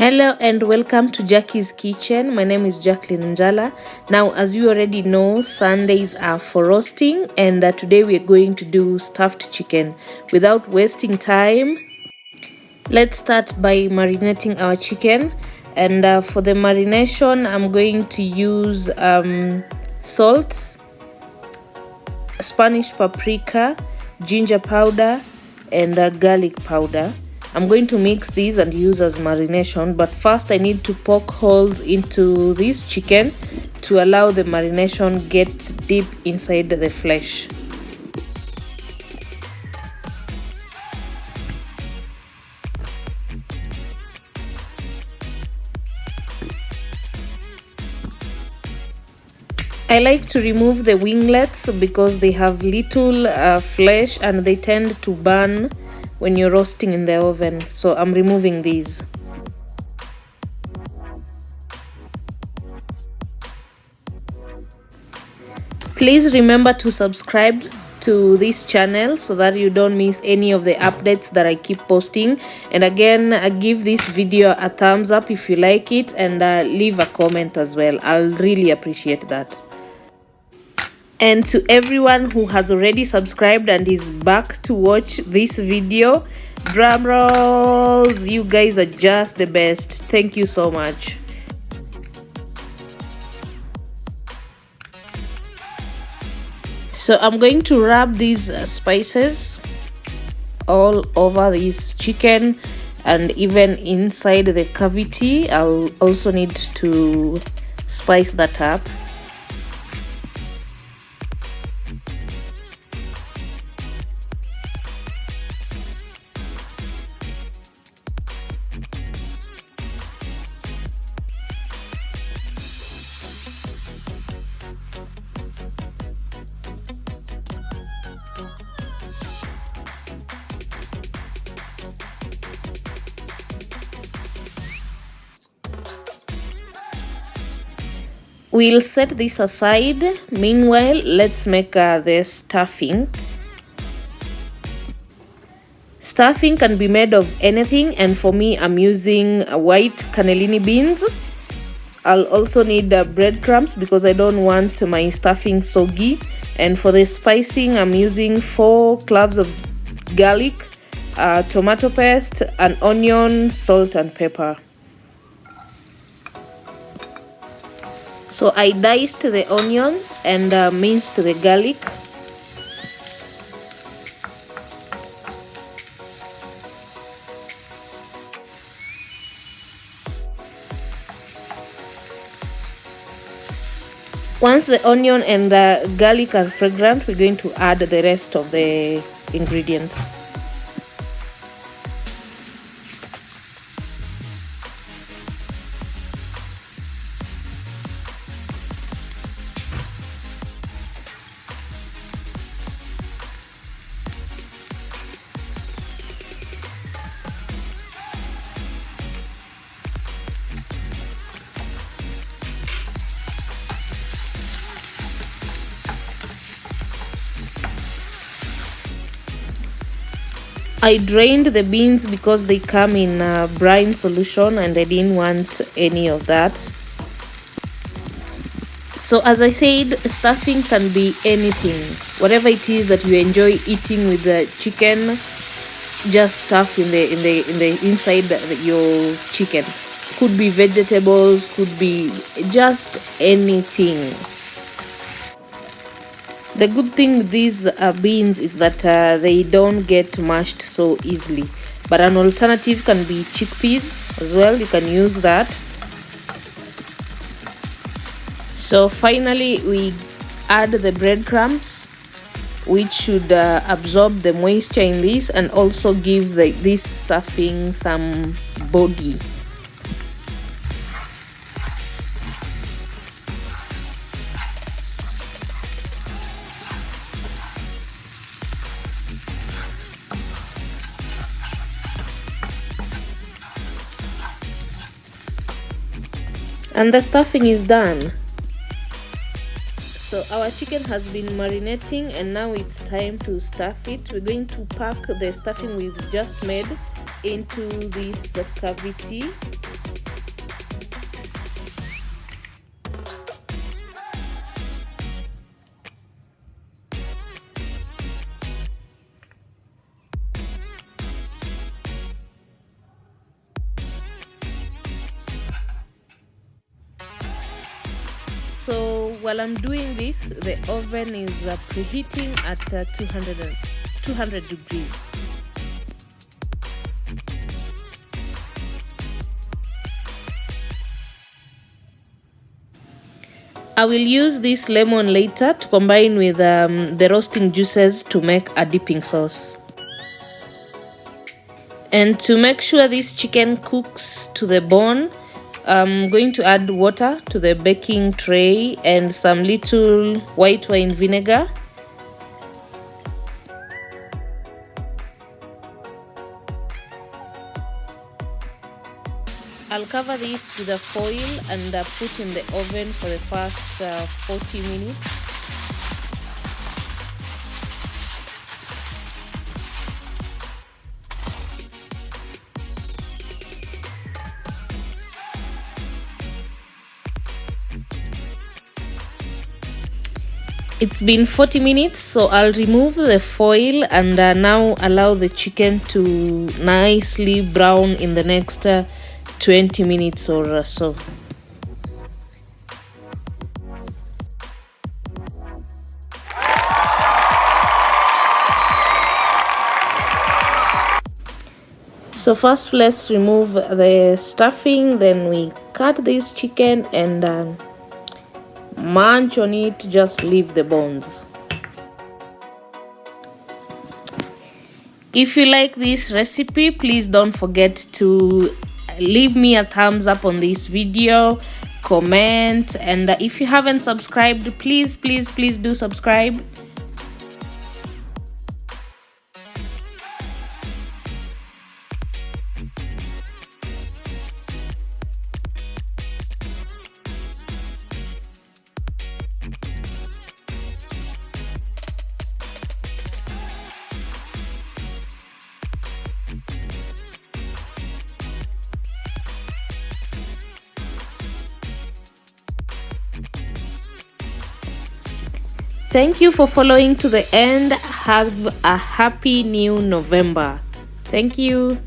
Hello and welcome to Jackie's Kitchen. My name is Jacqueline Njala. Now, as you already know, Sundays are for roasting, and today we are going to do stuffed chicken. Without wasting time, let's start by marinating our chicken. And for the marination, I'm going to use salt, Spanish paprika, ginger powder, and garlic powder. I'm going to mix these and use as marination, but first I need to poke holes into this chicken to allow the marination get deep inside the flesh. I like to remove the winglets because they have little flesh and they tend to burn when you're roasting in the oven, so I'm removing these. Please remember to subscribe to this channel so that you don't miss any of the updates that I keep posting. And again, give this video a thumbs up if you like it, and leave a comment as well. I'll really appreciate that. And to everyone who has already subscribed and is back to watch this video, drum rolls, you guys are just the best. Thank you so much. So I'm going to rub these spices all over this chicken and even inside the cavity. I'll also need to spice that up. We'll set this aside. Meanwhile, let's make the stuffing. Stuffing can be made of anything, and for me, I'm using white cannellini beans. I'll also need breadcrumbs because I don't want my stuffing soggy. And for the spicing, I'm using 4 cloves of garlic, tomato paste, an onion, salt, and pepper. So I diced the onion and minced the garlic. Once the onion and the garlic are fragrant, we're going to add the rest of the ingredients. I drained the beans because they come in brine solution and I didn't want any of that. So as I said, stuffing can be anything. Whatever it is that you enjoy eating with the chicken, just stuff in the inside your chicken. Could be vegetables, could be just anything. The good thing with these beans is that they don't get mashed so easily. But an alternative can be chickpeas as well. You can use that. So finally, we add the breadcrumbs, which should absorb the moisture in this and also give this stuffing some body. And the stuffing is done. So our chicken has been marinating and now it's time to stuff it. We're going to pack the stuffing we've just made into this cavity So while I'm doing this, the oven is preheating at 200 degrees. I will use this lemon later to combine with the roasting juices to make a dipping sauce. And to make sure this chicken cooks to the bone, I'm going to add water to the baking tray and some little white wine vinegar. I'll cover this with a foil and put in the oven for the first 40 minutes. It's been 40 minutes, so I'll remove the foil and now allow the chicken to nicely brown in the next 20 minutes or so. So first let's remove the stuffing, then we cut this chicken and munch on it, just leave the bones. If you like this recipe, please don't forget to leave me a thumbs up on this video, comment, and if you haven't subscribed, please do subscribe. Thank you for following to the end. Have a happy new November. Thank you.